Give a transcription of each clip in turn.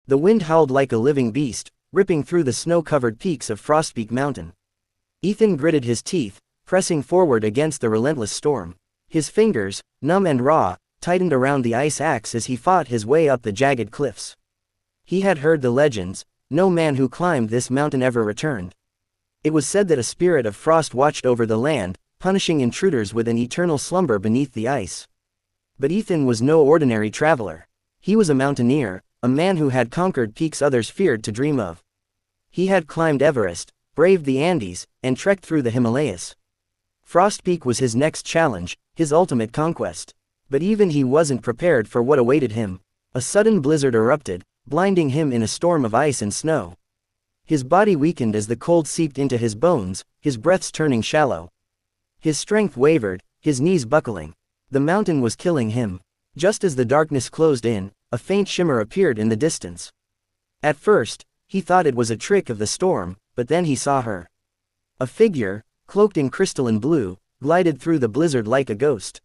The wind howled like a living beast, ripping through the snow-covered peaks of Frostpeak Mountain. Ethan gritted his teeth, pressing forward against the relentless storm. His fingers, numb and raw, tightened around the ice axe as he fought his way up the jagged cliffs. He had heard the legends. No man who climbed this mountain ever returned. It was said that a spirit of frost watched over the land, punishing intruders with an eternal slumber beneath the ice. But Ethan was no ordinary traveler. He was a mountaineer, a man who had conquered peaks others feared to dream of. He had climbed Everest, braved the Andes, and trekked through the Himalayas. Frost Peak was his next challenge, his ultimate conquest. But even he wasn't prepared for what awaited him. A sudden blizzard erupted, blinding him in a storm of ice and snow. His body weakened as the cold seeped into his bones, his breaths turning shallow. His strength wavered, his knees buckling. The mountain was killing him. Just as the darkness closed in, a faint shimmer appeared in the distance. At first, he thought it was a trick of the storm, but then he saw her. A figure, cloaked in crystalline blue, glided through the blizzard like a ghost.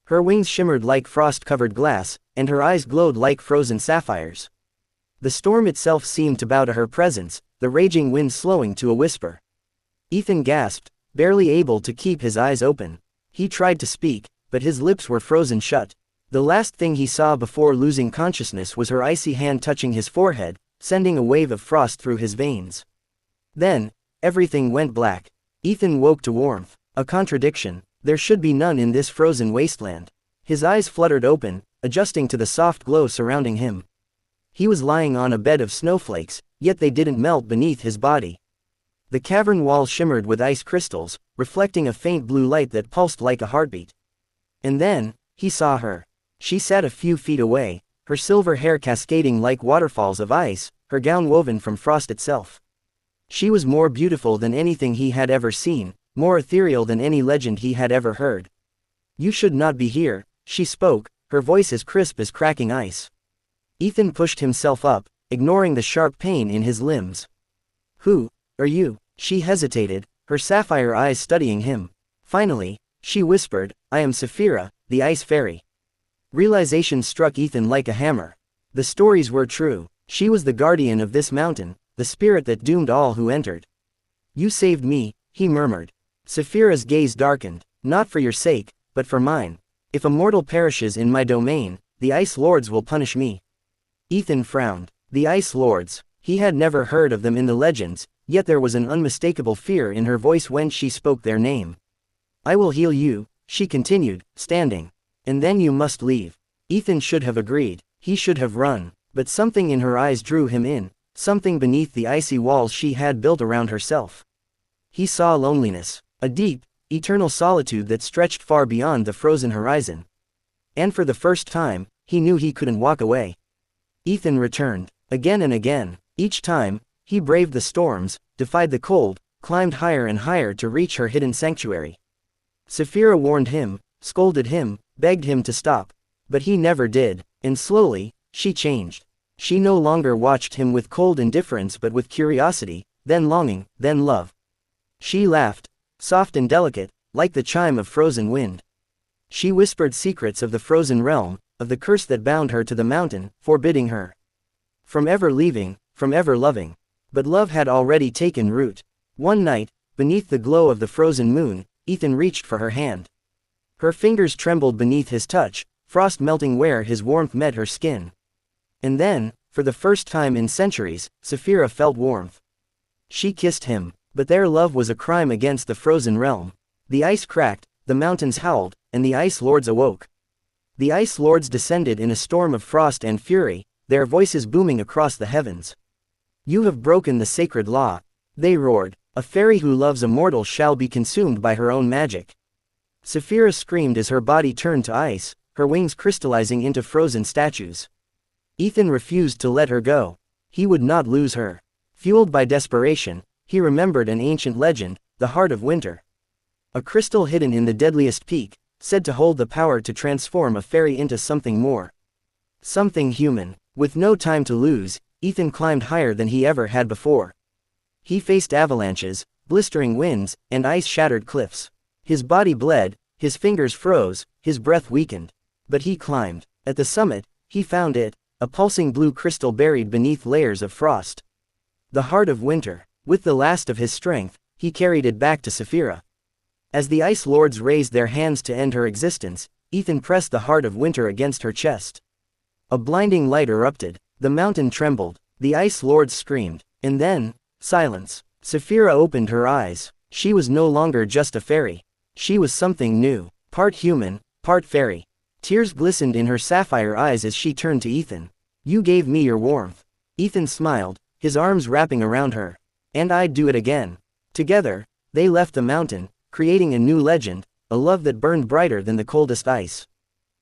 Her wings shimmered like frost-covered glass, and her eyes glowed like frozen sapphires. The storm itself seemed to bow to her presence, the raging wind slowing to a whisper. Ethan gasped, barely able to keep his eyes open. He tried to speak, but his lips were frozen shut. The last thing he saw before losing consciousness was her icy hand touching his forehead, sending a wave of frost through his veins. Then, everything went black. Ethan woke to warmth. A contradiction. There should be none in this frozen wasteland. His eyes fluttered open, adjusting to the soft glow surrounding him. He was lying on a bed of snowflakes, yet they didn't melt beneath his body. The cavern wall shimmered with ice crystals, reflecting a faint blue light that pulsed like a heartbeat. And then, he saw her. She sat a few feet away, her silver hair cascading like waterfalls of ice, her gown woven from frost itself. She was more beautiful than anything he had ever seen, more ethereal than any legend he had ever heard. "You should not be here," she spoke, her voice as crisp as cracking ice. Ethan pushed himself up, ignoring the sharp pain in his limbs. "Who are you?" She hesitated, her sapphire eyes studying him. Finally, she whispered, "I am Saphira, the ice fairy." Realization struck Ethan like a hammer. The stories were true. She was the guardian of this mountain, the spirit that doomed all who entered. "You saved me," he murmured. Saphira's gaze darkened. "Not for your sake, but for mine. If a mortal perishes in my domain, the Ice Lords will punish me." Ethan frowned. The Ice Lords. He had never heard of them in the legends, yet there was an unmistakable fear in her voice when she spoke their name. "I will heal you," she continued, standing. "And then you must leave." Ethan should have agreed. He should have run. But something in her eyes drew him in, something beneath the icy walls she had built around herself. He saw loneliness. A deep, eternal solitude that stretched far beyond the frozen horizon. And for the first time, he knew he couldn't walk away. Ethan returned. Again and again. Each time, he braved the storms, defied the cold, climbed higher and higher to reach her hidden sanctuary. Saphira warned him, scolded him, begged him to stop. But he never did, and slowly, she changed. She no longer watched him with cold indifference but with curiosity, then longing, then love. She laughed, soft and delicate, like the chime of frozen wind. She whispered secrets of the frozen realm, of the curse that bound her to the mountain, forbidding her from ever leaving, from ever loving. But love had already taken root. One night, beneath the glow of the frozen moon, Ethan reached for her hand. Her fingers trembled beneath his touch, frost melting where his warmth met her skin. And then, for the first time in centuries, Saphira felt warmth. She kissed him. But their love was a crime against the frozen realm. The ice cracked, the mountains howled, and the Ice Lords awoke. The Ice Lords descended in a storm of frost and fury, their voices booming across the heavens. "You have broken the sacred law," they roared. "A fairy who loves a mortal shall be consumed by her own magic." Saphira screamed as her body turned to ice, her wings crystallizing into frozen statues. Ethan refused to let her go. He would not lose her. Fueled by desperation, he remembered an ancient legend, the Heart of Winter. A crystal hidden in the deadliest peak, said to hold the power to transform a fairy into something more. Something human. With no time to lose, Ethan climbed higher than he ever had before. He faced avalanches, blistering winds, and ice-shattered cliffs. His body bled, his fingers froze, his breath weakened. But he climbed. At the summit, he found it, a pulsing blue crystal buried beneath layers of frost. The heart of winter. With the last of his strength, he carried it back to Saphira. As the Ice Lords raised their hands to end her existence, Ethan pressed the heart of winter against her chest. A blinding light erupted. The mountain trembled. The Ice Lords screamed. And then, silence. Saphira opened her eyes. She was no longer just a fairy. She was something new. Part human, part fairy. Tears glistened in her sapphire eyes as she turned to Ethan. You gave me your warmth. Ethan smiled, his arms wrapping around her. And I'd do it again. Together, they left the mountain, creating a new legend, a love that burned brighter than the coldest ice.